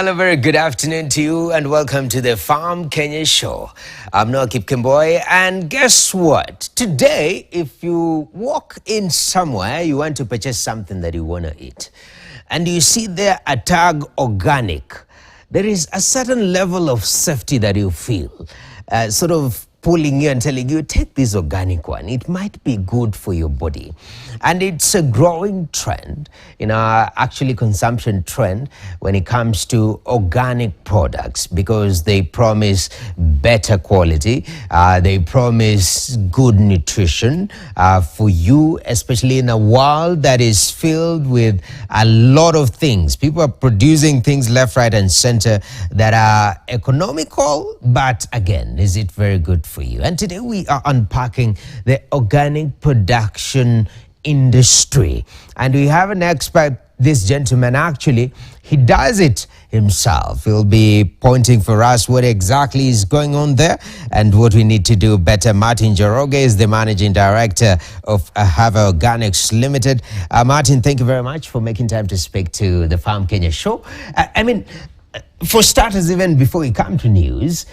Well, a very good afternoon to you and welcome to the Farm Kenya Show. I'm Noakip Kimboy, and guess what? Today, if you walk in somewhere, you want to purchase something that you want to eat, and you see there a tag organic, there is a certain level of safety that you feel, sort of pulling you and telling you, take this organic one. It might be good for your body. And it's a growing trend in our actually consumption trend when it comes to organic products, because they promise better quality, they promise good nutrition for you, especially in a world that is filled with a lot of things. People are producing things left, right, and center that are economical, but again, is it very good for you? And today we are unpacking the organic production industry, and we have an expert. This gentleman, actually, he does it himself. He'll be pointing for us what exactly is going on there and what we need to do better. Martin Njoroge is the managing director of Have Organics Limited. Martin, thank you very much for making time to speak to the Farm Kenya Show. For starters, even before we come to news,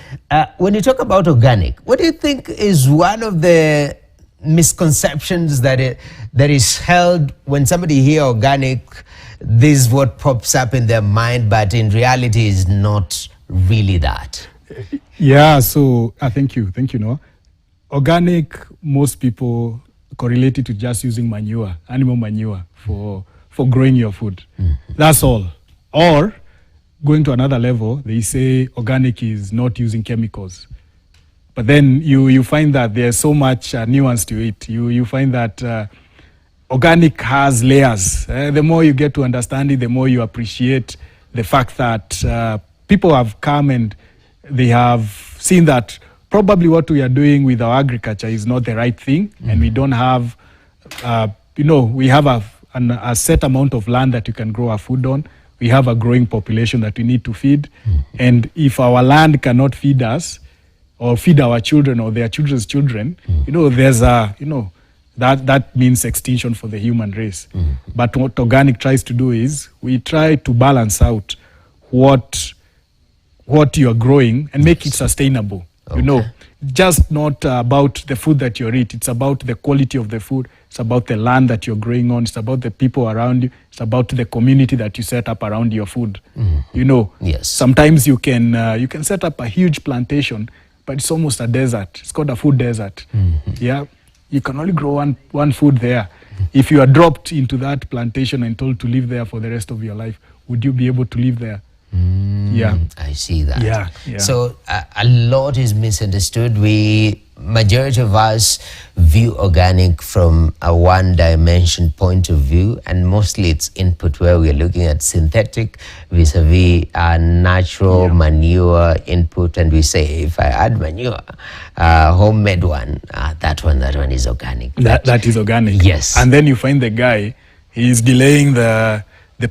when you talk about organic, what do you think is one of the misconceptions that is held when somebody hear organic? This is what pops up in their mind, but in reality is not really that. Yeah, so thank you, Noah. Organic, most people correlate it to just using manure, animal manure for growing your food. Mm-hmm. That's all. Or going to another level, they say organic is not using chemicals. But then you find that there's so much nuance to it. You find that organic has layers. The more you get to understand it, the more you appreciate the fact that people have come and they have seen that probably what we are doing with our agriculture is not the right thing. Mm-hmm. And we don't have, we have a set amount of land that you can grow our food on. We have a growing population that we need to feed. Mm-hmm. And if our land cannot feed us, or feed our children or their children's children, there's that means extinction for the human race. Mm-hmm. But what organic tries to do is we try to balance out what you're growing and make it sustainable. Okay. Just not about the food that you eat. It's about the quality of the food. It's about the land that you're growing on. It's about the people around you. It's about the community that you set up around your food. Mm-hmm. Yes. Sometimes you can set up a huge plantation, but it's almost a desert. It's called a food desert. Mm-hmm. Yeah, you can only grow one food there. Mm-hmm. If you are dropped into that plantation and told to live there for the rest of your life, would you be able to live there? Yeah, I see that. Yeah. So a lot is misunderstood. Majority of us view organic from a one-dimension point of view, and mostly it's input where we're looking at synthetic vis-a-vis natural manure input, and we say, if I add manure, homemade one, that one is organic. That is organic. Yes. And then you find the guy, he's delaying the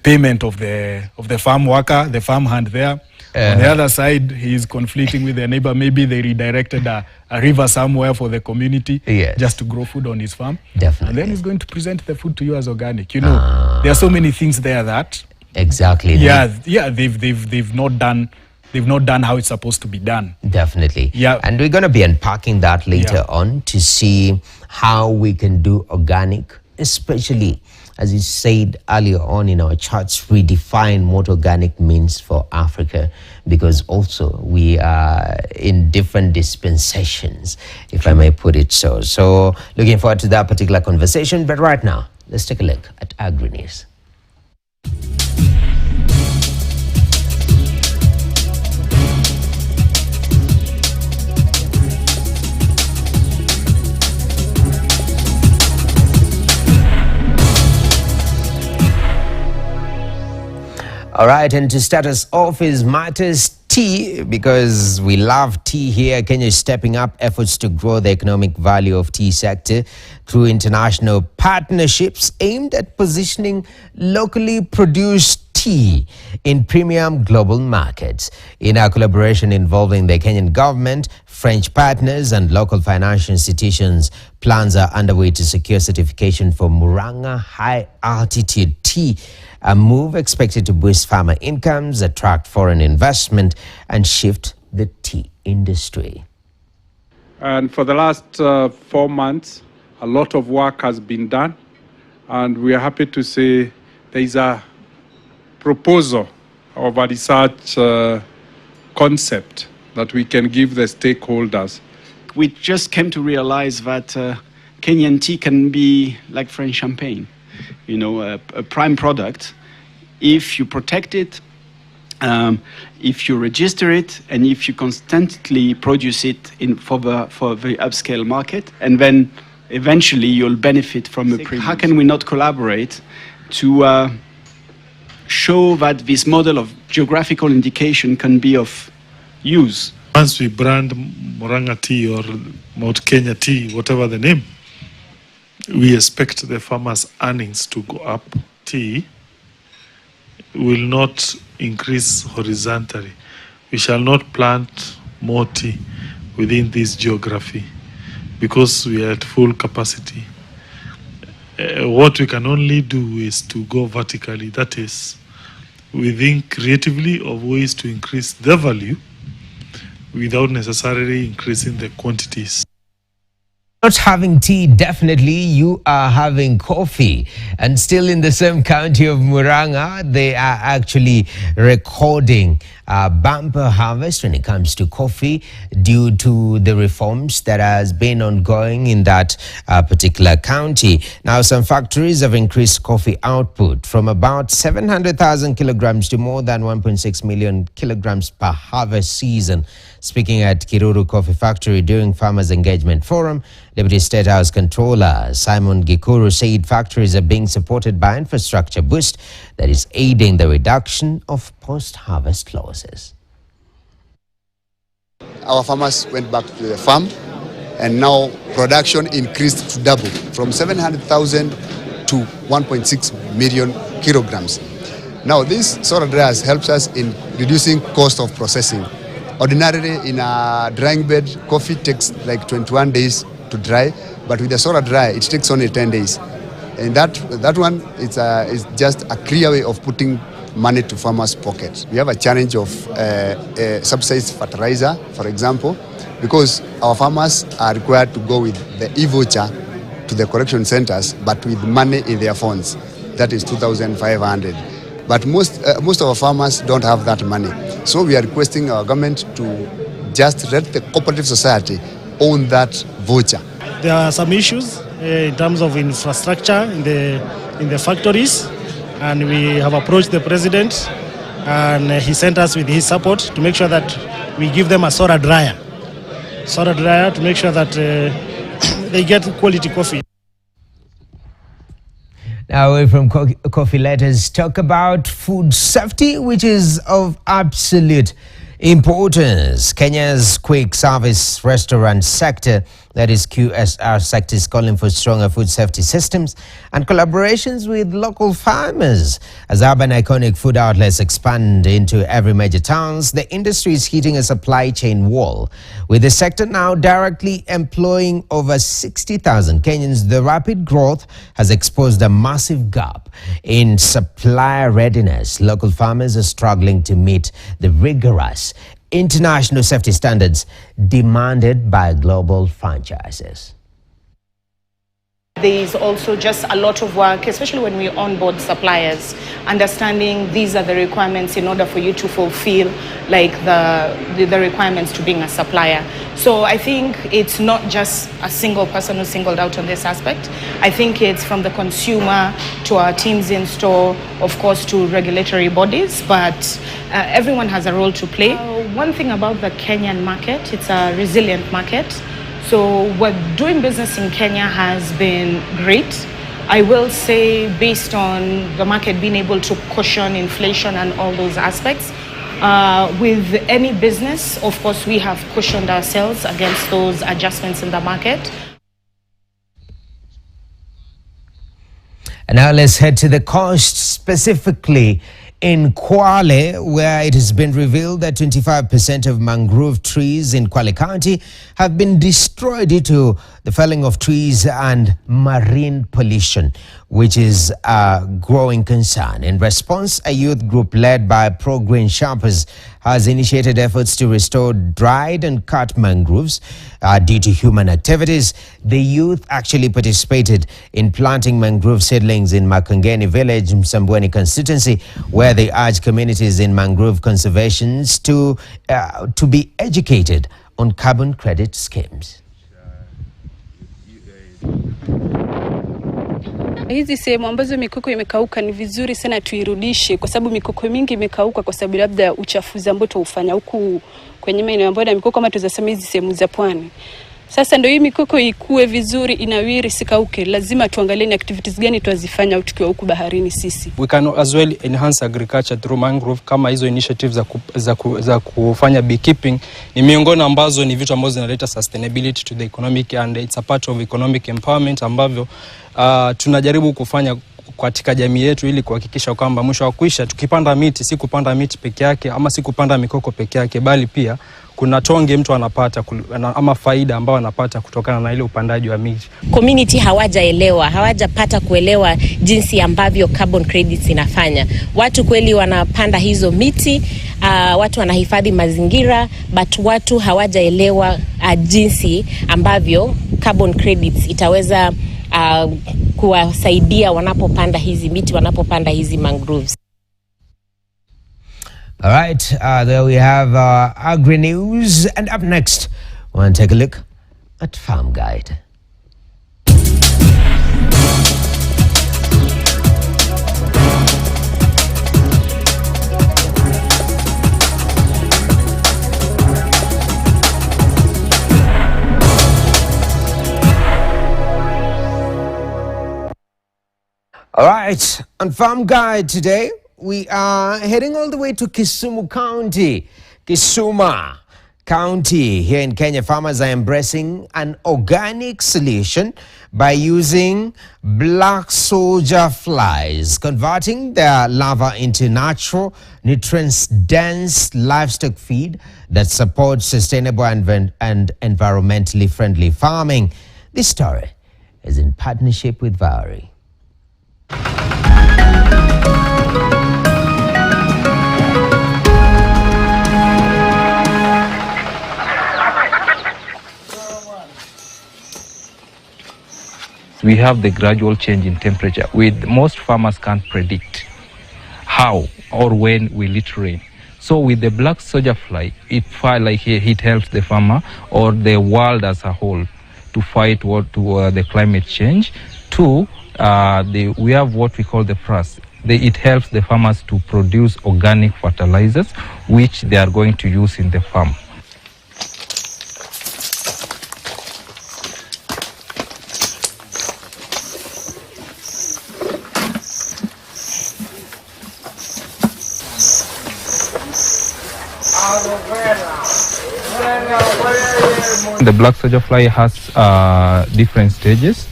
payment of the farm worker, the farm hand there. On the other side, he's conflicting with the neighbor. Maybe they redirected a river somewhere for the community just to grow food on his farm. Definitely. And then he's going to present the food to you as organic. There are so many things there that exactly. They've not done how it's supposed to be done. Definitely. Yeah. And we're going to be unpacking that later on to see how we can do organic, especially, as you said earlier on in our charts, redefine what organic means for Africa, because also we are in different dispensations, if I may put it so. So looking forward to that particular conversation. But right now, let's take a look at Agri-News. All right, and to start us off is matters tea, because we love tea here. Kenya is stepping up efforts to grow the economic value of tea sector through international partnerships aimed at positioning locally produced tea in premium global markets. In a collaboration involving the Kenyan government, French partners and local financial institutions, plans are underway to secure certification for Murang'a high altitude tea a move expected to boost farmer incomes, attract foreign investment, and shift the tea industry. And for the last 4 months, a lot of work has been done, and we are happy to say there is a proposal of a research concept that we can give the stakeholders. We just came to realize that Kenyan tea can be like French champagne, you know, a prime product if you protect it, if you register it, and if you constantly produce it for the upscale market, and then eventually you'll benefit from a premium. How can we not collaborate to show that this model of geographical indication can be of use? Once we brand Murang'a tea or Mount Kenya tea, whatever the name, we expect the farmers' earnings to go up. Tea will not increase horizontally. We shall not plant more tea within this geography because we are at full capacity. What we can only do is to go vertically. That is, we think creatively of ways to increase the value without necessarily increasing the quantities. Not having tea, definitely you are having coffee. And still in the same county of Murang'a, they are actually recording a bumper harvest when it comes to coffee due to the reforms that has been ongoing in that particular county. Now, some factories have increased coffee output from about 700,000 kilograms to more than 1.6 million kilograms per harvest season. Speaking at Kiruru Coffee Factory during Farmers Engagement Forum, Deputy State House Controller Simon Gikuru said factories are being supported by infrastructure boost that is aiding the reduction of post-harvest losses. Our farmers went back to the farm, and now production increased to double from 700,000 to 1.6 million kilograms. Now this solar dryers helps us in reducing cost of processing. Ordinarily, in a drying bed, coffee takes like 21 days to dry, but with the solar dryer, it takes only 10 days. And that one is just a clear way of putting money to farmers' pockets. We have a challenge of subsidized fertilizer, for example, because our farmers are required to go with the e-voucher to the collection centers, but with money in their funds. That is 2,500. But most of our farmers don't have that money. So we are requesting our government to just let the cooperative society own that voucher. There are some issues in terms of infrastructure in the factories, and we have approached the president, and he sent us with his support to make sure that we give them a solar dryer to make sure that they get quality coffee. Now, away from coffee, let us talk about food safety, which is of absolute importance. Kenya's quick service restaurant sector, that is QSR sector, is calling for stronger food safety systems and collaborations with local farmers. As urban iconic food outlets expand into every major towns, the industry is hitting a supply chain wall. With the sector now directly employing over 60,000 Kenyans, the rapid growth has exposed a massive gap in supply readiness. Local farmers are struggling to meet the rigorous international safety standards demanded by global franchises. There is also just a lot of work, especially when we onboard suppliers, understanding these are the requirements in order for you to fulfill like the requirements to being a supplier. So I think it's not just a single person who's singled out on this aspect. I think it's from the consumer to our teams in store, of course, to regulatory bodies, but everyone has a role to play. One thing about the Kenyan market, it's a resilient market. So what doing business in Kenya has been great. I will say, based on the market being able to cushion inflation and all those aspects, with any business, of course, we have cushioned ourselves against those adjustments in the market. And now let's head to the coast, specifically in Kwale, where it has been revealed that 25% of mangrove trees in Kwale County have been destroyed due to the felling of trees and marine pollution, which is a growing concern. In response, a youth group led by pro-green shoppers has initiated efforts to restore dried and cut mangroves due to human activities. The youth actually participated in planting mangrove seedlings in Makongeni village, Msambweni constituency, where they urge communities in mangrove conservations to be educated on carbon credit schemes. Hizi sehemu ambazo mikoko imekauka ni vizuri sana tuirudishe, kwa sababu mikoko mingi imekauka kwa sababu labda uchafuzi ambao tuufanya huku kwenye maeneo ambayo na mikoko kama tuzasema hizi sehemu za pwani. Sasa ndio hii mikoko ikue vizuri, inawiri, sikauke, lazima tuangalie ni activities gani tuazifanya tukiwa huku baharini sisi. We can as well enhance agriculture through mangrove, kama hizo initiatives za kufanya beekeeping ni miongoni ambazo ni vitu ambazo zinaleta sustainability to the economic, and it's a part of economic empowerment ambavyo tunajaribu kufanya katika jamii yetu ili kuhakikisha kwamba mwisho wa kuisha tukipanda miti, si kupanda miti peke yake ama si kupanda mikoko peke yake, bali pia kuna tonge mtu anapata ama faida ambayo anapata kutokana na ile upandaji wa miti. Community hawajapata kuelewa jinsi ambavyo carbon credits inafanya. Watu kweli wanapanda hizo miti, watu wanahifadhi mazingira, but watu hawajaelewa jinsi ambavyo carbon credits itaweza kuwasaidia wanapopanda hizi miti, wanapopanda hizi mangroves. All right, there we have Agri News, and up next, we'll take a look at Farm Guide. All right, on Farm Guide today, we are heading all the way to Kisumu County. Kisumu County here in Kenya, farmers are embracing an organic solution by using black soldier flies, converting their larvae into natural, nutrients-dense livestock feed that supports sustainable and environmentally friendly farming. This story is in partnership with Vowry. We have the gradual change in temperature. Most farmers can't predict how or when will it rain. So with the black soldier fly, it helps the farmer or the world as a whole to fight the climate change. Two, we have what we call the FRAS. It helps the farmers to produce organic fertilizers, which they are going to use in the farm. The black soldier fly has different stages,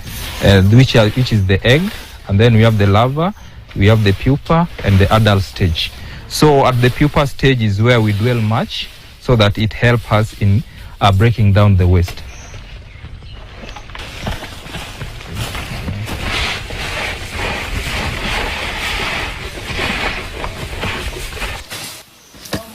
which is the egg, and then we have the larva, we have the pupa, and the adult stage. So at the pupa stage is where we dwell much, so that it helps us in breaking down the waste.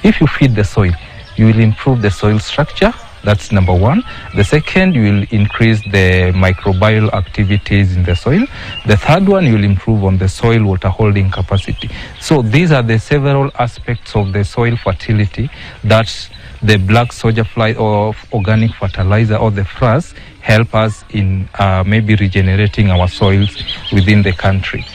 If you feed the soil, you will improve the soil structure. That's number one. The second, you will increase the microbial activities in the soil. The third one, you will improve on the soil water holding capacity. So these are the several aspects of the soil fertility that the black soldier fly or organic fertilizer or the FRAS help us in maybe regenerating our soils within the country.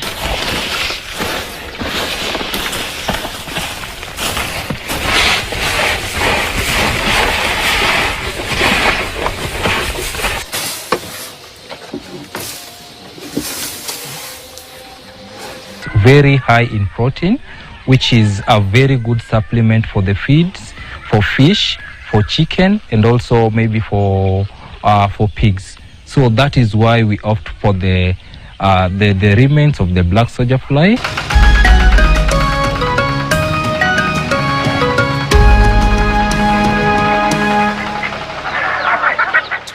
Very high in protein, which is a very good supplement for the feeds, for fish, for chicken, and also maybe for pigs. So that is why we opt for the remains of the black soldier fly.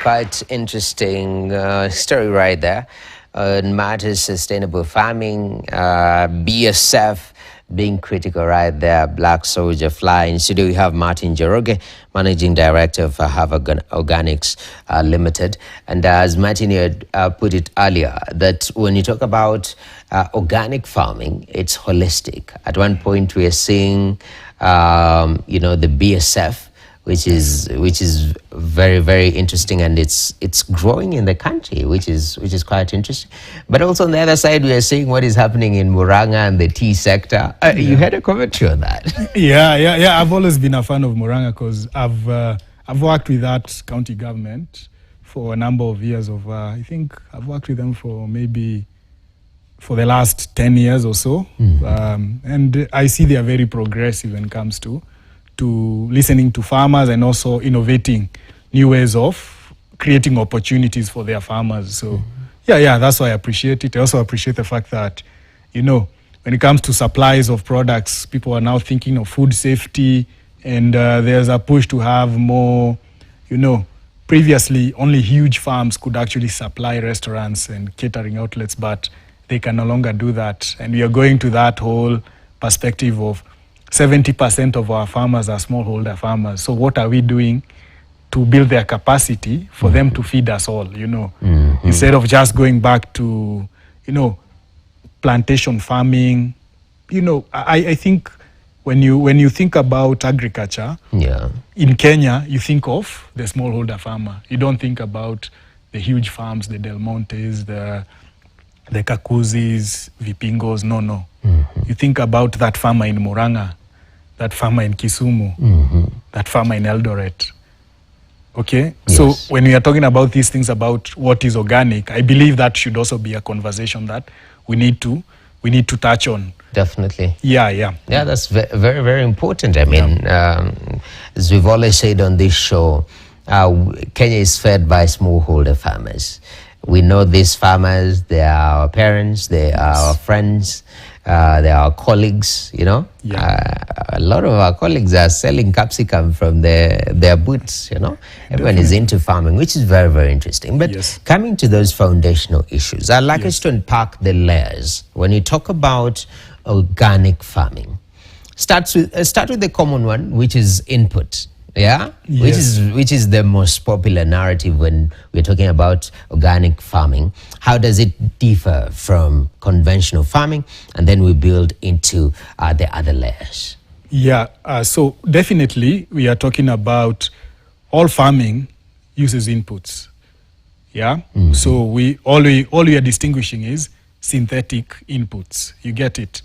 quite interesting story right there. Matters sustainable farming, BSF being critical right there, Black Soldier Fly. In studio we have Martin Joroge, Managing Director of Harvard Organics Limited. And as Martin had put it earlier, that when you talk about organic farming, it's holistic. At one point we are seeing, the BSF, which is very, very interesting, and it's growing in the country, which is quite interesting. But also on the other side, we are seeing what is happening in Murang'a and the tea sector. You had a commentary on that. Yeah. I've always been a fan of Murang'a because I've worked with that county government for a number of years. I think I've worked with them for the last 10 years or so, and I see they are very progressive when it comes to listening to farmers and also innovating new ways of creating opportunities for their farmers. So that's why I appreciate it. I also appreciate the fact that, when it comes to supplies of products, people are now thinking of food safety, and there's a push to have more, previously only huge farms could actually supply restaurants and catering outlets, but they can no longer do that. And we are going to that whole perspective of 70% of our farmers are smallholder farmers. So what are we doing to build their capacity for them to feed us all, instead of just going back to, plantation farming. I think when you think about agriculture, in Kenya, you think of the smallholder farmer. You don't think about the huge farms, the Del Montes, the Kakuzis, Vipingos. No. You think about that farmer in Murang'a, that farmer in Kisumu, that farmer in Eldoret. Okay? Yes. So when we are talking about these things about what is organic, I believe that should also be a conversation that we need to touch on. Definitely. Yeah, that's very, very important. I mean, as we've always said on this show, Kenya is fed by smallholder farmers. We know these farmers, they are our parents, they are our friends, they are our colleagues, A lot of our colleagues are selling capsicum from their boots, Everyone is into farming, which is very, very interesting. But coming to those foundational issues, I'd like us to unpack the layers. When you talk about organic farming, start with the common one, which is input. Which is the most popular narrative when we're talking about organic farming. How does it differ from conventional farming? And then we build into the other layers. So definitely we are talking about all farming uses inputs. So all we are distinguishing is synthetic inputs. You get it?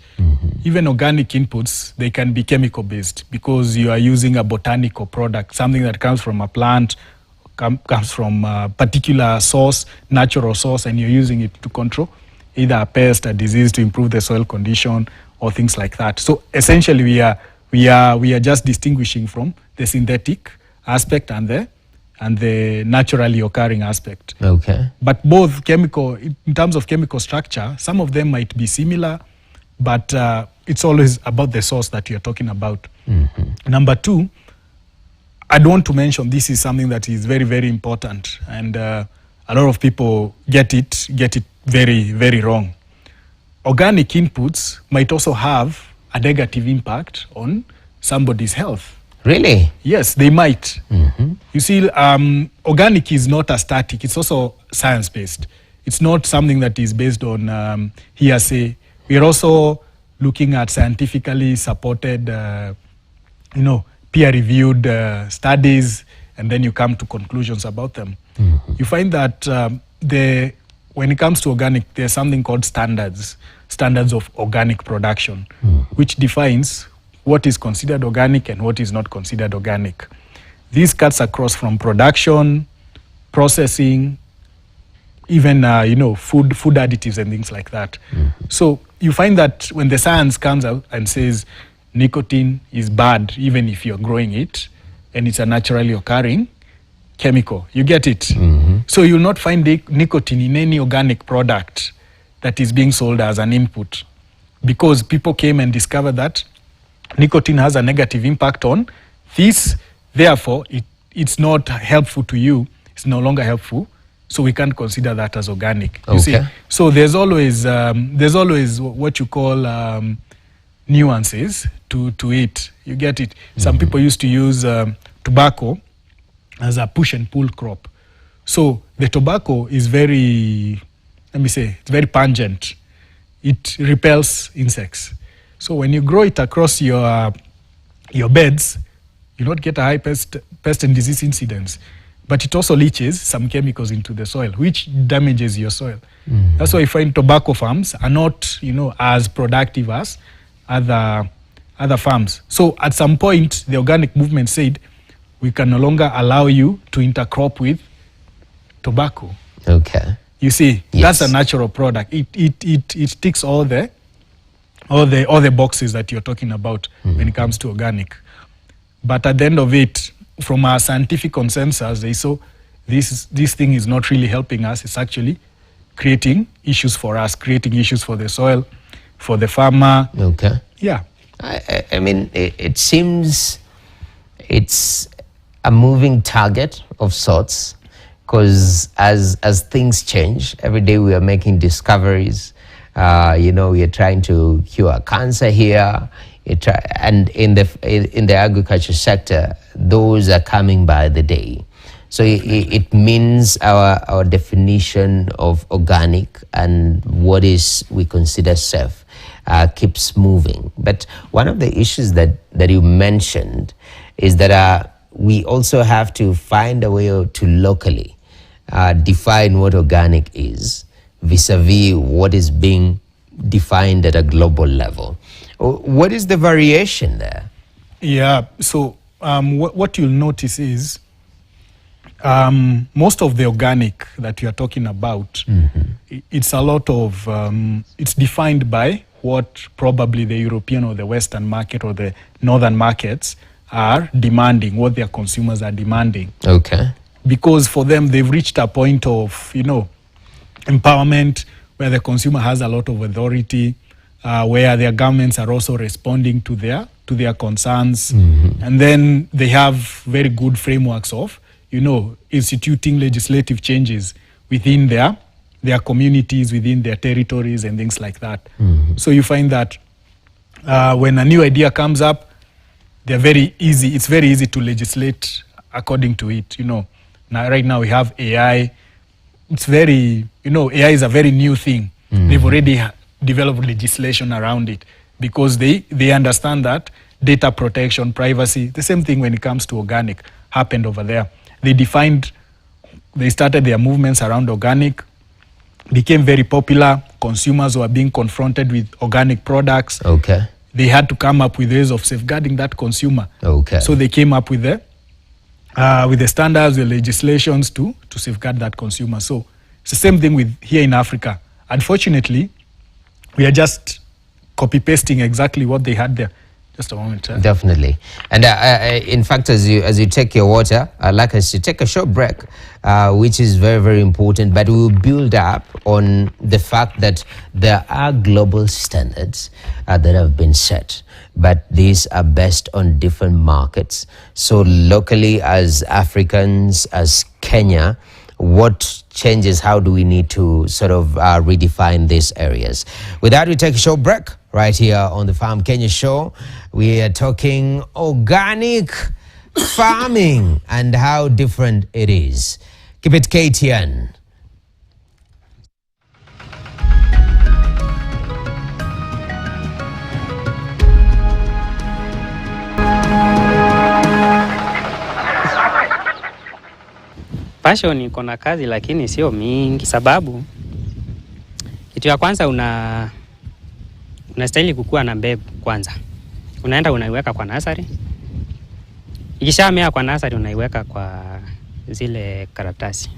Even organic inputs, they can be chemical based because you are using a botanical product, something that comes from a plant, comes from a particular source, natural source, and you're using it to control either a pest, a disease, to improve the soil condition or things like that. So essentially we are just distinguishing from the synthetic aspect and the naturally occurring aspect. Okay. But both chemical, in terms of chemical structure, some of them might be similar, but it's always about the source that you're talking about. Number two, I don't want to mention, this is something that is very, very important, and a lot of people get it very, very wrong. Organic inputs might also have a negative impact on somebody's health. Really? Yes, they might. You see, organic is not a static. It's also science-based. It's not something that is based on hearsay. We are also looking at scientifically supported, peer-reviewed studies, and then you come to conclusions about them. You find that when it comes to organic, there's something called standards of organic production, which defines what is considered organic and what is not considered organic. This cuts across from production, processing, even food additives and things like that. So you find that when the science comes out and says nicotine is bad, even if you're growing it, and it's a naturally occurring chemical, you get it. So you'll not find nicotine in any organic product that is being sold as an input, because people came and discovered that nicotine has a negative impact on this. Therefore, it's not helpful to you. it's no longer helpful. So we can't consider that as organic. You see? So there's always what you call nuances to it. You get it? Some people used to use tobacco as a push and pull crop. So the tobacco is very, it's very pungent. It repels insects. So when you grow it across your beds, you don't get a high pest and disease incidence. But it also leaches some chemicals into the soil, which damages your soil. That's why you find tobacco farms are not, as productive as other farms. So at some point, the organic movement said, we can no longer allow you to intercrop with tobacco. Okay. You see, that's a natural product. It ticks all the boxes that you're talking about when it comes to organic. But at the end of it, from our scientific consensus, they saw this thing is not really helping us. It's actually creating issues for us, creating issues for the soil, for the farmer. Okay. Yeah. I mean, it seems it's a moving target of sorts, because as things change, every day we are making discoveries. We are trying to cure cancer here. And in the agriculture sector, those are coming by the day. So it means our definition of organic and what is we consider safe keeps moving. But one of the issues that you mentioned is that we also have to find a way to locally define what organic is vis-a-vis what is being defined at a global level. What is the variation there? Yeah, so what you'll notice is most of the organic that we are talking about, it's a lot of, it's defined by what probably the European or the Western market or the Northern markets are demanding, what their consumers are demanding. Okay. Because for them, they've reached a point of, empowerment where the consumer has a lot of authority, where their governments are also responding to their concerns. And then they have very good frameworks of, instituting legislative changes within their communities, within their territories and things like that. So you find that when a new idea comes up, it's very easy to legislate according to it. Now, right now we have AI. It's very, AI is a very new thing. They've already developed legislation around it because they understand that data protection, privacy, the same thing when it comes to organic happened over there. They started their movements around organic, became very popular. Consumers were being confronted with organic products. Okay. They had to come up with ways of safeguarding that consumer. Okay. So they came up with the standards, the legislations to safeguard that consumer. So it's the same thing with here in Africa. Unfortunately, we are just copy-pasting exactly what they had there. Just a moment. Definitely. And in fact, as you take your water, I'd like us to take a short break, which is very, very important. But we'll build up on the fact that there are global standards that have been set. But these are based on different markets. So locally, as Africans, as Kenya, what changes, how do we need to sort of redefine these areas? With that, we take a short break right here on the Farm Kenya show. We are talking organic farming and how different it is. Keep it KTN. Passion iko na kazi lakini sio mingi, sababu kitu ya kwanza unastahili kukua na mbegu kwanza. Unaenda unaiweka kwa nursery. Ikishamea kwa nursery unaiweka kwa zile karatasi.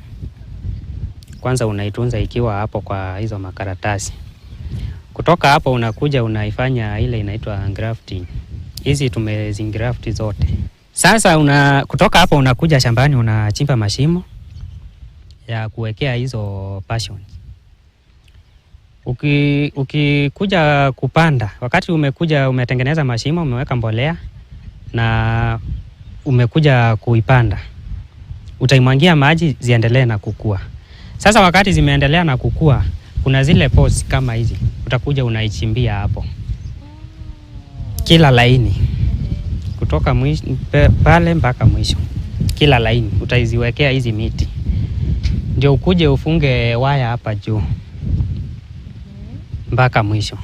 Kwanza unaitunza ikiwa hapo kwa hizo makaratasi. Kutoka hapo unakuja unaifanya ile inaitwa grafting. Hizi tumezingraft zote. Sasa kutoka hapo unakuja shambani unachimba mashimo ya kuwekea hizo passion. Ukikuja kupanda, wakati umekuja umetengeneza mashimo, umeweka mbolea na umekuja kuipanda. utaimwangia maji ziendelee na kukua. Sasa wakati zimeendelea na kukua, kuna zile posts kama hizi, utakuja unaichimbia hapo kila laini kutoka mwisho pale mpaka mwisho, kila laini utaiziwekea hizi miti, ndio ukuje ufunge waya hapa juu mpaka mwisho.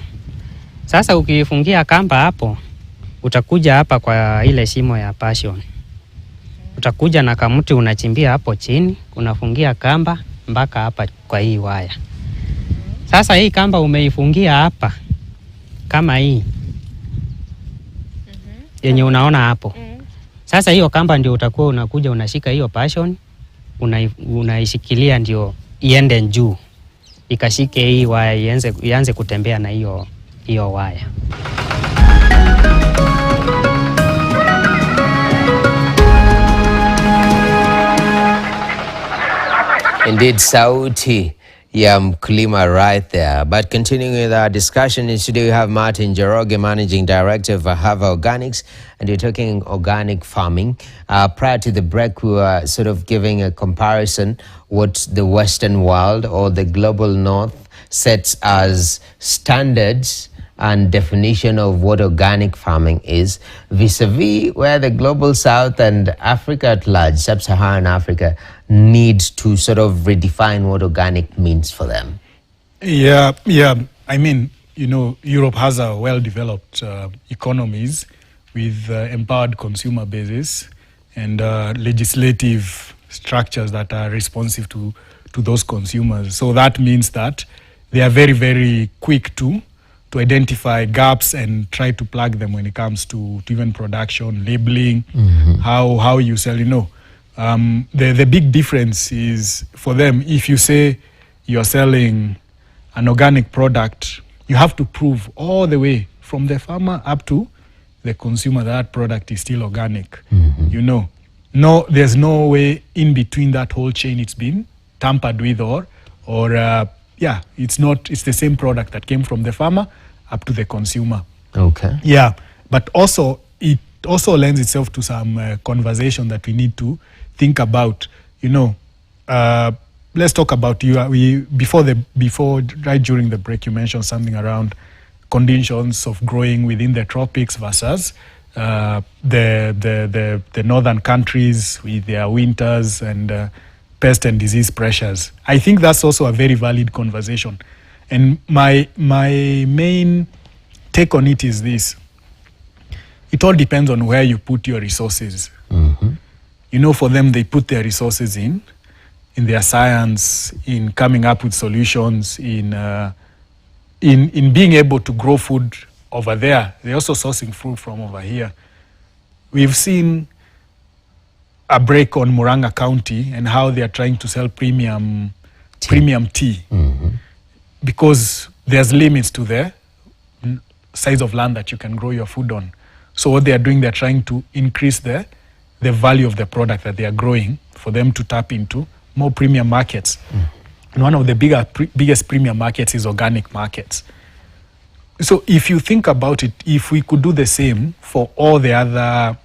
Sasa ukifungia kamba hapo, utakuja hapa kwa ile shimo ya passion, utakuja na kamuti unachimbia hapo chini, unafungia kamba mpaka hapa kwa hii waya. Sasa hii kamba umeifungia hapa kama hii yenye unaona hapo. Sasa hiyo kamba ndio utakuwa unakuja unashika hiyo passion, unaishikilia ndio iende juu, ikashike hii waya, ianze kutembea na hiyo waya. Indeed, sauti ya mkulima right there. But continuing with our discussion, today we have Martin Njoroge, Managing Director of Hava Organics, and we're talking organic farming. Prior to the break, we were sort of giving a comparison what the Western world or the global North sets as standards and definition of what organic farming is, vis-a-vis where the global South and Africa at large, sub-Saharan Africa, needs to sort of redefine what organic means for them. Yeah. I mean, you know, Europe has a well-developed economies with empowered consumer bases and legislative structures that are responsive to those consumers. So that means that they are very, very quick to identify gaps and try to plug them when it comes to even production, labeling, how you sell, you know. The big difference is for them, if you say you're selling an organic product, you have to prove all the way from the farmer up to the consumer that product is still organic. You know, no, there's no way in between that whole chain it's been tampered with or it's the same product that came from the farmer up to the consumer. Okay. Yeah, but also it also lends itself to some conversation that we need to think about. You know, let's talk about before right during the break you mentioned something around conditions of growing within the tropics versus the northern countries with their winters and pest and disease pressures. I think that's also a very valid conversation. And my main take on it is this. It all depends on where you put your resources. You know, for them, they put their resources in their science, in coming up with solutions, in being able to grow food over there. They're also sourcing fruit from over here. We've seen a break on Murang'a County and how they are trying to sell premium tea. Because there's limits to the size of land that you can grow your food on. So what they are doing, they're trying to increase the value of the product that they are growing for them to tap into more premium markets. And one of the biggest premium markets is organic markets. So if you think about it, if we could do the same for all the other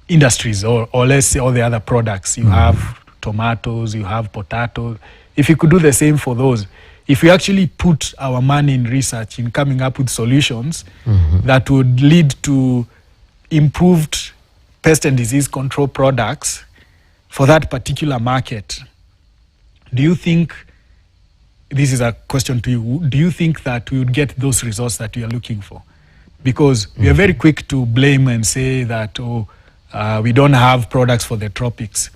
industries or let's say all the other products, you have tomatoes, you have potatoes, if you could do the same for those, if we actually put our money in research, in coming up with solutions that would lead to improved pest and disease control products for that particular market, do you think, this is a question to you, do you think that we would get those results that we are looking for? Because we are very quick to blame and say that, we don't have products for the tropics.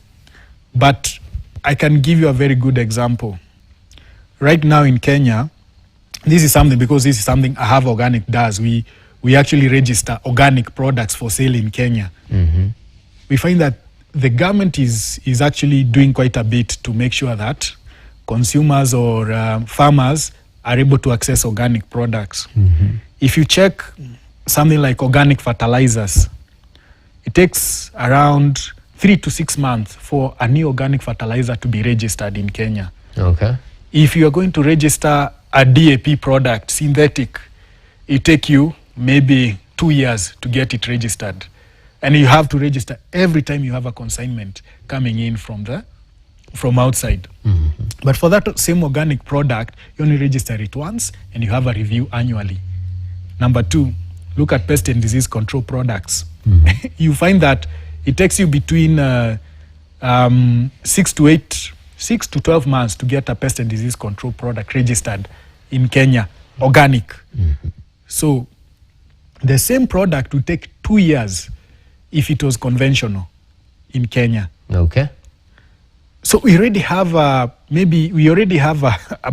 But I can give you a very good example. Right now in Kenya, this is something Hava Organic does. We actually register organic products for sale in Kenya. We find that the government is actually doing quite a bit to make sure that consumers or farmers are able to access organic products. If you check something like organic fertilizers, it takes around 3 to 6 months for a new organic fertilizer to be registered in Kenya. Okay. If you are going to register a DAP product, synthetic, it take you maybe 2 years to get it registered. And you have to register every time you have a consignment coming in from outside. But for that same organic product, you only register it once and you have a review annually. Number two, look at pest and disease control products. You find that it takes you between 6 to 12 months to get a pest and disease control product registered in Kenya, organic. So the same product would take 2 years if it was conventional in Kenya. Okay. So we already have a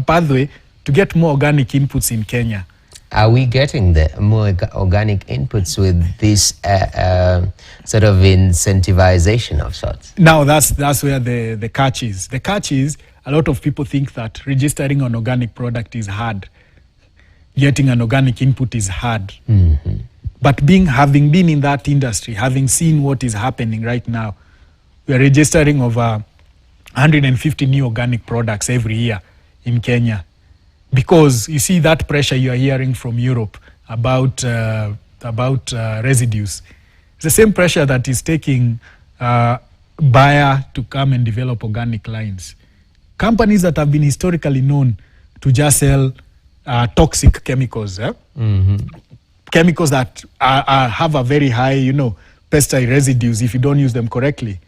pathway to get more organic inputs in Kenya. Are we getting the more organic inputs with this sort of incentivization of sorts? Now that's where the catch is. The catch is a lot of people think that registering an organic product is hard. Getting an organic input is hard. But having been in that industry, having seen what is happening right now, we are registering over 150 new organic products every year in Kenya. Because you see that pressure you are hearing from Europe about residues. It's the same pressure that is taking Bayer to come and develop organic lines. Companies that have been historically known to just sell toxic chemicals, chemicals that have a very high, pesticide residues if you don't use them correctly.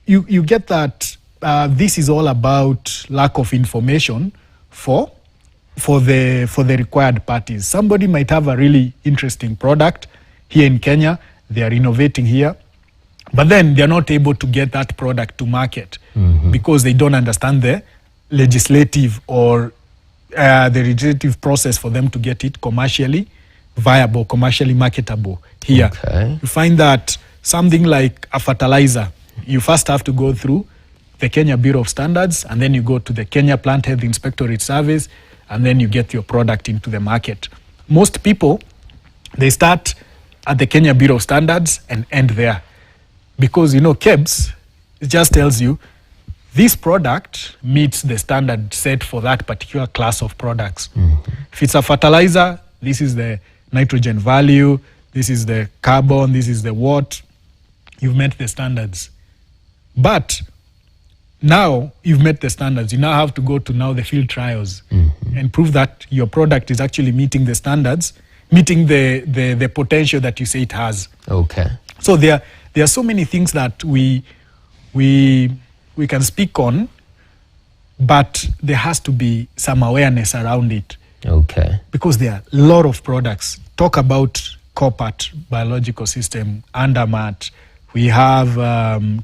You get that this is all about lack of information for the required parties. Somebody might have a really interesting product here in Kenya, they are innovating here, but then they're not able to get that product to market because they don't understand the legislative or the legislative process for them to get it commercially viable, commercially marketable here. Okay. You find that something like a fertilizer, you first have to go through the Kenya Bureau of Standards, and then you go to the Kenya Plant Health Inspectorate Service, and then you get your product into the market. Most people, they start at the Kenya Bureau of Standards and end there. Because, KEBS, it just tells you, this product meets the standard set for that particular class of products. If it's a fertilizer, this is the nitrogen value, this is the carbon, this is the watt. You've met the standards. But now you've met the standards. You now have to go to the field trials and prove that your product is actually meeting the standards, meeting the potential that you say it has. Okay. So there are so many things that we can speak on, but there has to be some awareness around it. Okay. Because there are a lot of products. Talk about COPAT, biological system, Andermatt. We have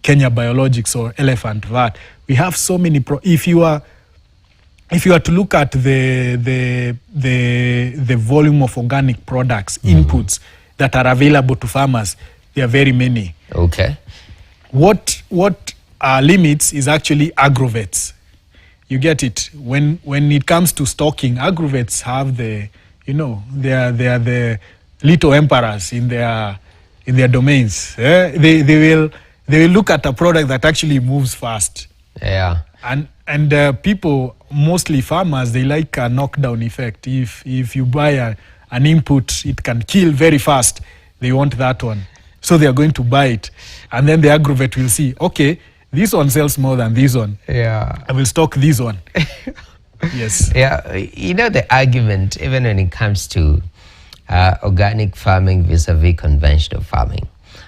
Kenya Biologics or Elephant VAT. We have so many. If you are to look at the volume of organic products, inputs that are available to farmers, there are very many. Okay. What limits is actually agrovets. You get it. When it comes to stocking, agrovets have they are the little emperors in their domains. They will look at a product that actually moves fast. Yeah. And people, mostly farmers, they like a knockdown effect. If you buy an input, it can kill very fast. They want that one, so they are going to buy it, and then the agrovet will see, okay, this one sells more than this one. Yeah. I will stock this one. Yes. Yeah. The argument, even when it comes to organic farming vis-a-vis conventional farming.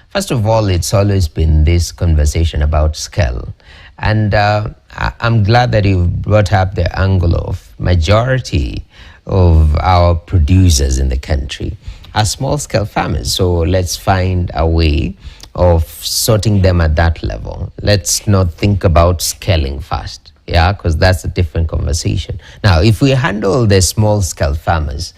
First of all, it's always been this conversation about scale. And I'm glad that you brought up the angle of majority of our producers in the country are small-scale farmers. So let's find a way of sorting them at that level. Let's not think about scaling fast, because that's a different conversation. Now, if we handle the small-scale farmers,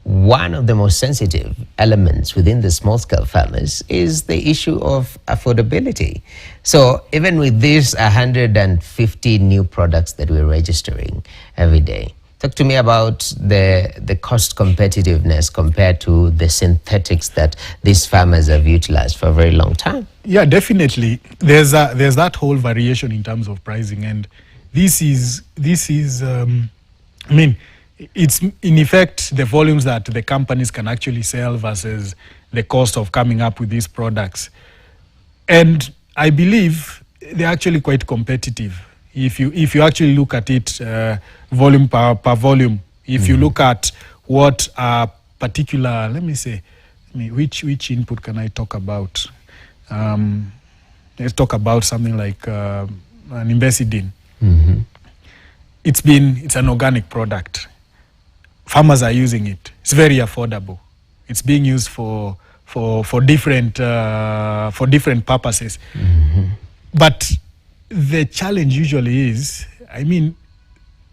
one of the most sensitive elements within the small-scale farmers is the issue of affordability. So even with these 150 new products that we're registering every day, talk to me about the cost competitiveness compared to the synthetics that these farmers have utilized for a very long time. Yeah, definitely. There's that whole variation in terms of pricing, and this is it's in effect the volumes that the companies can actually sell versus the cost of coming up with these products. And I believe they're actually quite competitive. If you actually look at it volume per volume, if you look at what particular, let me say, which input can I talk about? Let's talk about something like an Invesidin. It's an organic product. Farmers are using it. It's very affordable. It's being used for different purposes. But the challenge usually is, I mean,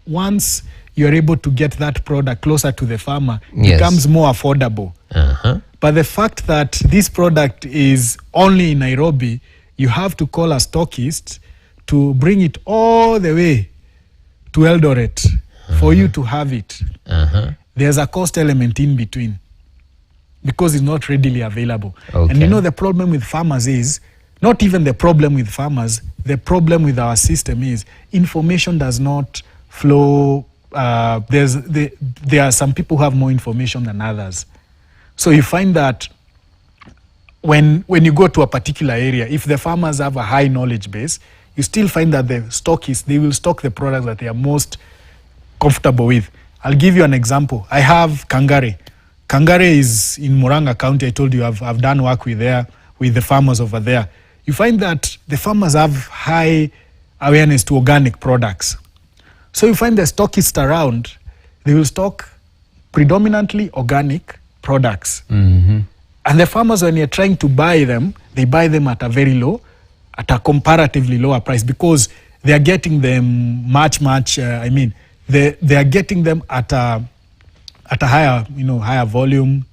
once you're able to get that product closer to the farmer, it becomes more affordable. But the fact that this product is only in Nairobi, you have to call a stockist to bring it all the way to Eldoret for you to have it. There's a cost element in between because it's not readily available. And you know, the problem with farmers is, not even the problem with farmers, the problem with our system is information does not flow. There are some people who have more information than others. So you find that when you go to a particular area, if the farmers have a high knowledge base, you still find that the stockists, they will stock the products that they are most comfortable with. I'll give you an example. I have Kangare. Kangare is in Murang'a County. I told you I've done work with the farmers over there. You find that the farmers have high awareness to organic products. So you find the stockists around, they will stock predominantly organic products. And the farmers, when you're trying to buy them, they buy them at a comparatively lower price because they are getting them they are getting them at a higher volume,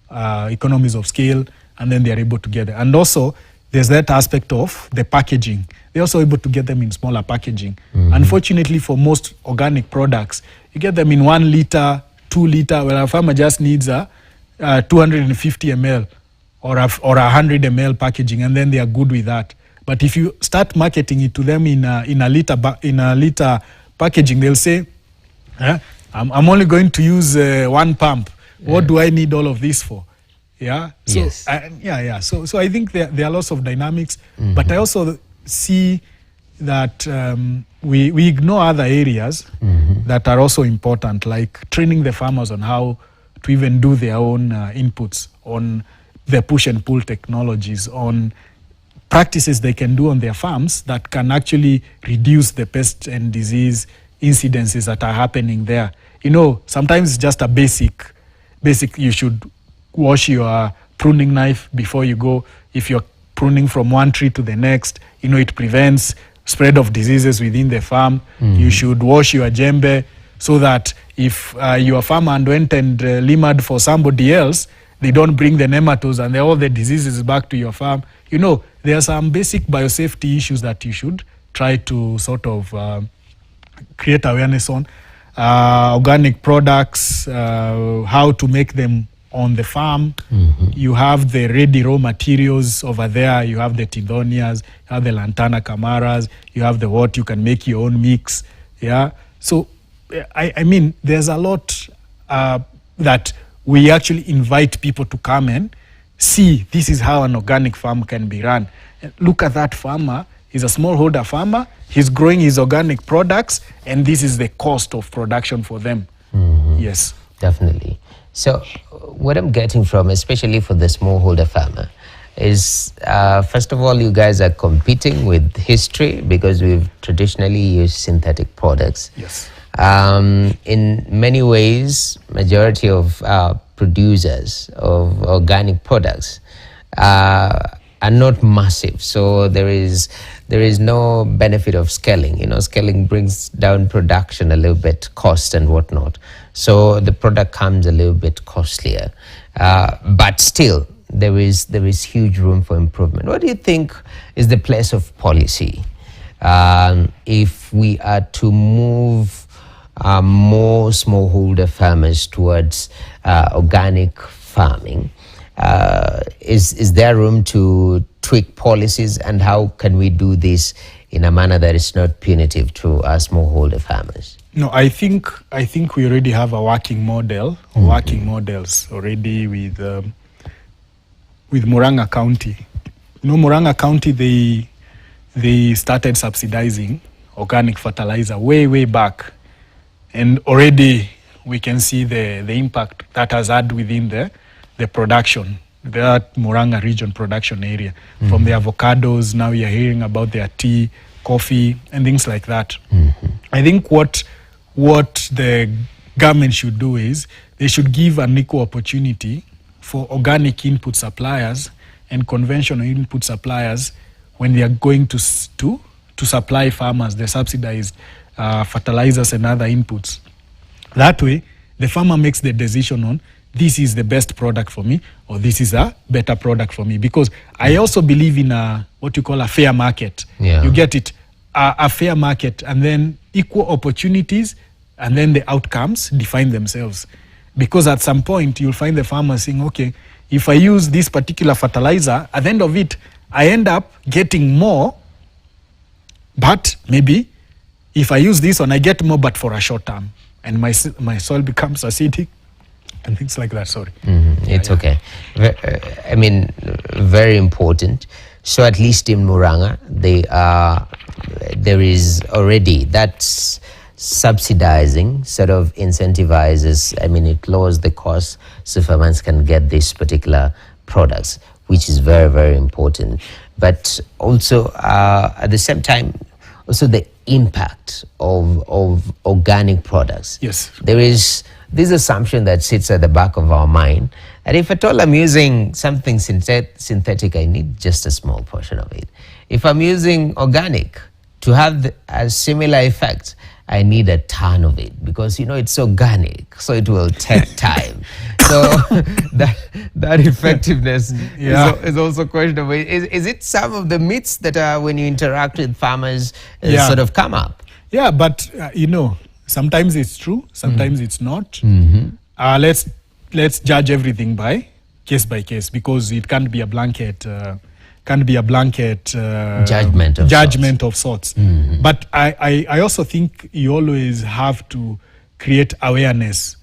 economies of scale, and then they are able to get it. And also, there's that aspect of the packaging. They're also able to get them in smaller packaging. Unfortunately, for most organic products, you get them in 1 liter, 2 liter. Well, a farmer just needs a 250 ml or 100 ml packaging, and then they are good with that. But if you start marketing it to them in a liter packaging, they'll say, I'm only going to use 1 pump. What do I need all of this for? Yeah. So, So I think there are lots of dynamics, but I also see that we ignore other areas that are also important, like training the farmers on how to even do their own inputs, on the push and pull technologies, on practices they can do on their farms that can actually reduce the pest and disease incidences that are happening there. You know, sometimes it's just a basic, you should wash your pruning knife before you go. If you're pruning from one tree to the next, you know, it prevents spread of diseases within the farm. You should wash your djembe so that if your farmer went and limaed for somebody else, they don't bring the nematodes and all the diseases back to your farm. You know, there are some basic biosafety issues that you should try to sort of create awareness on. Organic products, how to make them on the farm. You have the ready raw materials over there. You have the tindonias, you have the lantana camaras, you have the what, you can make your own mix. Yeah. So, I mean, there's a lot that we actually invite people to come and see. This is how an organic farm can be run. Look at that farmer. He's a smallholder farmer. He's growing his organic products, and this is the cost of production for them. Yes. Definitely. So what I'm getting from, especially for the smallholder farmer, is first of all, you guys are competing with history because we've traditionally used synthetic products. Yes. In many ways, majority of producers of organic products are not massive, so there is no benefit of scaling. You know, scaling brings down production a little bit, cost and whatnot. So the product comes a little bit costlier, but still there is huge room for improvement. What do you think is the place of policy if we are to move more smallholder farmers towards organic farming? Is there room to tweak policies, and how can we do this in a manner that is not punitive to our smallholder farmers? No, I think we already have a working model, working models already with Murang'a County. You know, Murang'a County, they started subsidizing organic fertilizer way back, and already we can see the impact that has had within the production, that Murang'a region production area. From the avocados, now you're hearing about their tea, coffee, and things like that. I think what the government should do is they should give an equal opportunity for organic input suppliers and conventional input suppliers when they are going to supply farmers the subsidized fertilizers and other inputs. That way, the farmer makes the decision on this is the best product for me or this is a better product for me. Because I also believe in what you call a fair market. Yeah. You get it? A fair market, and then equal opportunities, and then the outcomes define themselves. Because at some point, you'll find the farmer saying, okay, if I use this particular fertilizer, at the end of it, I end up getting more, but maybe if I use this one, I get more, but for a short term. And my soil becomes acidic and things like that, sorry. It's okay. I mean, very important. So at least in Murang'a, there is already that's subsidizing sort of incentivizes, I mean, it lowers the cost so farmers can get these particular products, which is very important. But also at the same time, also the impact of organic products. Yes. There is this assumption that sits at the back of our mind, and if at all I'm using something synthetic, I need just a small portion of it. If I'm using organic to have a similar effect, I need a ton of it because, you know, it's organic, so it will take time. So that effectiveness is also questionable. Is it some of the myths that when you interact with farmers sort of come up? Yeah, but you know, sometimes it's true, sometimes it's not. Let's judge everything by case, because it can't be a blanket. Judgment of sorts. But I also think you always have to create awareness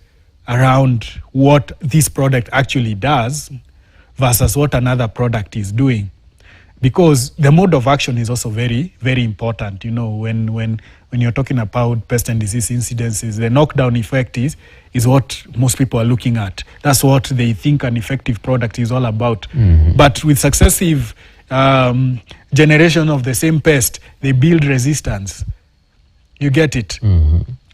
around what this product actually does versus what another product is doing, because the mode of action is also very important. You know, when you're talking about pest and disease incidences, the knockdown effect is what most people are looking at. That's what they think an effective product is all about. But with successive generation of the same pest, they build resistance. You get it?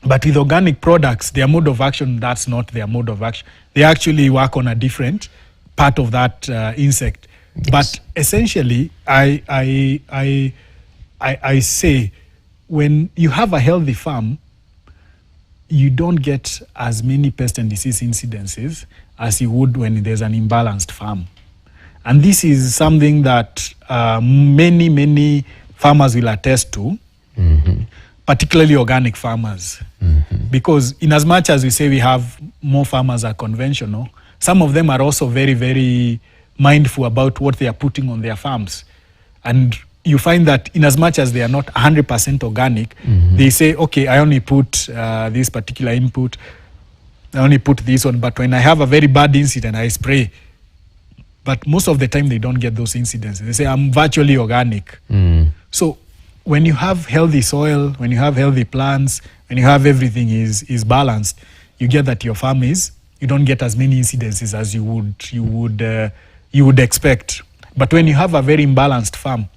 But with organic products, their mode of action, that's not their mode of action. They actually work on a different part of that insect. Yes. But essentially, I say, when you have a healthy farm, you don't get as many pest and disease incidences as you would when there's an imbalanced farm. And this is something that many farmers will attest to, particularly organic farmers. Because in as much as we say we have more farmers are conventional, some of them are also very mindful about what they are putting on their farms. And you find that in as much as they are not 100% organic, they say, okay, I only put this particular input, I only put this one, but when I have a very bad incident, I spray. But most of the time, they don't get those incidents. They say, I'm virtually organic. So when you have healthy soil, when you have healthy plants, when you have everything is balanced, you get that your farm you don't get as many incidences as you would expect. But when you have a very imbalanced farm,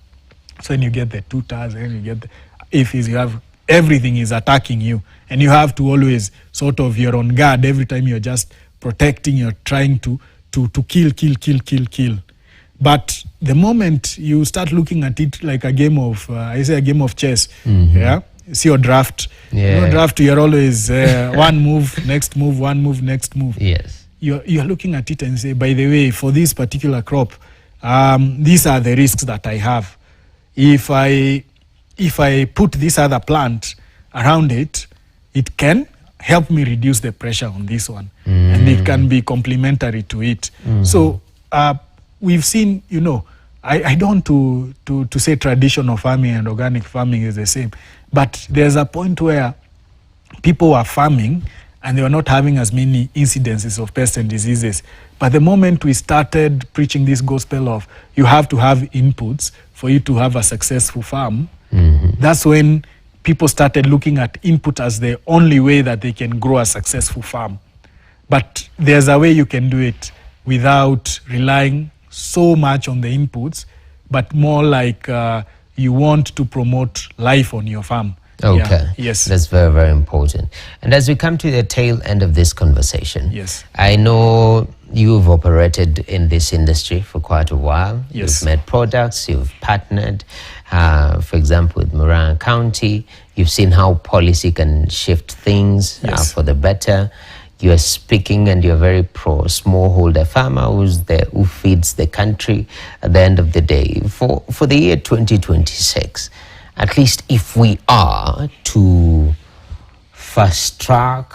so when you get the tutors, and you get you have everything is attacking you, and you have to always sort of, you're on guard every time, you're just protecting, you're trying to kill. But the moment you start looking at it like a game of, I say a game of chess, see your draft. Your draft, you're always one move, next move, one move, next move. Yes. You're looking at it and say, by the way, for this particular crop, these are the risks that I have. If I put this other plant around it, it can help me reduce the pressure on this one, and it can be complementary to it. So we've seen, you know, I don't want to say traditional farming and organic farming is the same, but there's a point where people were farming and they were not having as many incidences of pests and diseases. But the moment we started preaching this gospel of you have to have inputs for you to have a successful farm, that's when people started looking at input as the only way that they can grow a successful farm. But there's a way you can do it without relying so much on the inputs, but more like you want to promote life on your farm. Okay. Yeah. Yes. That's very, very important. And as we come to the tail end of this conversation, Yes. I know you've operated in this industry for quite a while. Yes. You've made products, you've partnered, for example, with Murang'a County. You've seen how policy can shift things Yes. for the better. You are speaking and you're very pro smallholder farmer who feeds the country at the end of the day. For the year 2026, at least if we are to fast track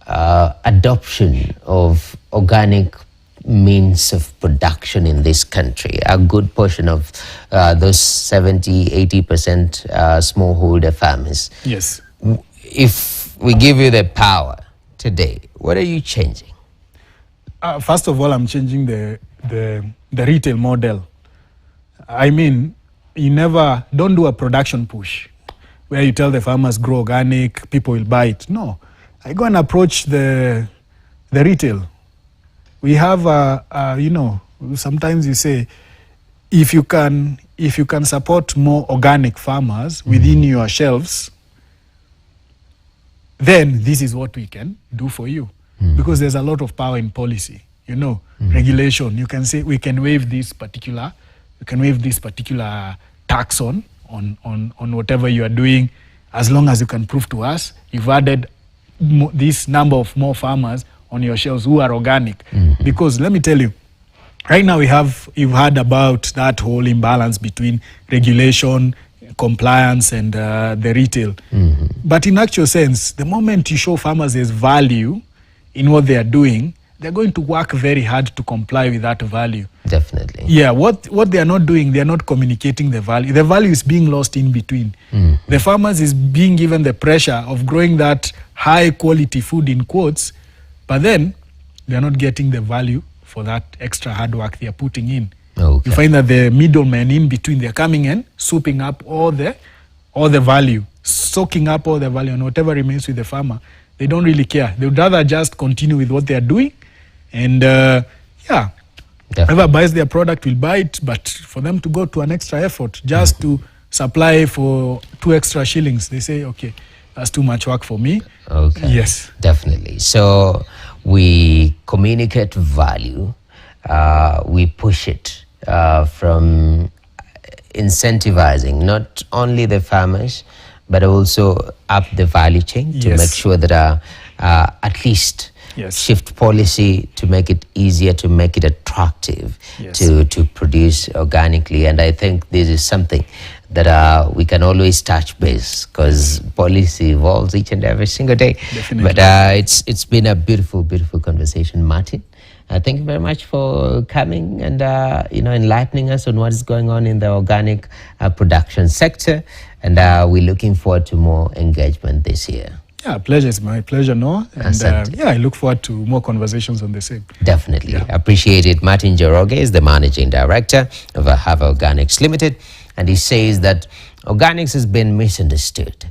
adoption of organic means of production in this country, a good portion of those 70-80% smallholder farmers. Yes. If we give you the power today, what are you changing? First of all, I'm changing the retail model. I mean, don't do a production push where you tell the farmers grow organic, people will buy it. No, I go and approach the retail. We have sometimes you say, if you can support more organic farmers within your shelves, then this is what we can do for you. Because there's a lot of power in policy, regulation. You can say we can waive this particular tax on whatever you are doing, as long as you can prove to us you've added this number of more farmers on your shelves who are organic. Because let me tell you, right now you've heard about that whole imbalance between regulation, compliance, and the retail. But in actual sense, the moment you show farmers there's value in what they are doing, they're going to work very hard to comply with that value. Definitely. Yeah, what they are not doing, they are not communicating the value. The value is being lost in between. The farmers is being given the pressure of growing that high quality food in quotes, but then they are not getting the value for that extra hard work they are putting in. Okay. You find that the middlemen in between, they're coming in, souping up all the value, soaking up all the value, and whatever remains with the farmer, they don't really care. They would rather just continue with what they are doing, and whoever buys their product will buy it, but for them to go to an extra effort just to supply for 2 extra shillings, they say, okay, that's too much work for me. Okay. Yes. Definitely. So we communicate value, we push it from incentivizing not only the farmers, but also up the value chain to make sure that at least shift policy to make it easier, to make it attractive to produce organically. And I think this is something that we can always touch base, because policy evolves each and every single day. Definitely. But it's been a beautiful, beautiful conversation, Martin. Thank you very much for coming and enlightening us on what is going on in the organic production sector. And we're looking forward to more engagement this year. Yeah, pleasure. It's my pleasure, Noah. And I look forward to more conversations on the same. Definitely. Appreciate it. Martin Njoroge is the Managing Director of Have Organics Limited. And he says that organics has been misunderstood.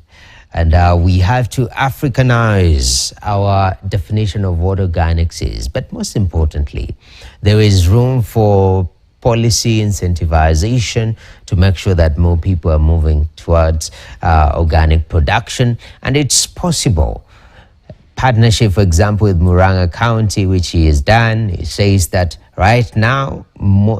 And we have to Africanize our definition of what organics is. But most importantly, there is room for policy incentivization to make sure that more people are moving towards organic production. And it's possible. Partnership, for example, with Murang'a County, which he has done, he says that right now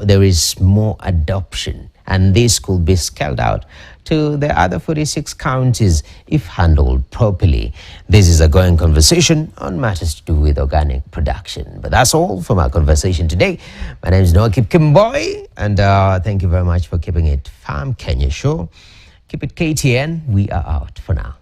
there is more adoption. And this could be scaled out to the other 46 counties if handled properly. This is a going conversation on matters to do with organic production. But that's all from our conversation today. My name is Noah Kipkemboi, and thank you very much for keeping it Farm Kenya Show. Keep it KTN. We are out for now.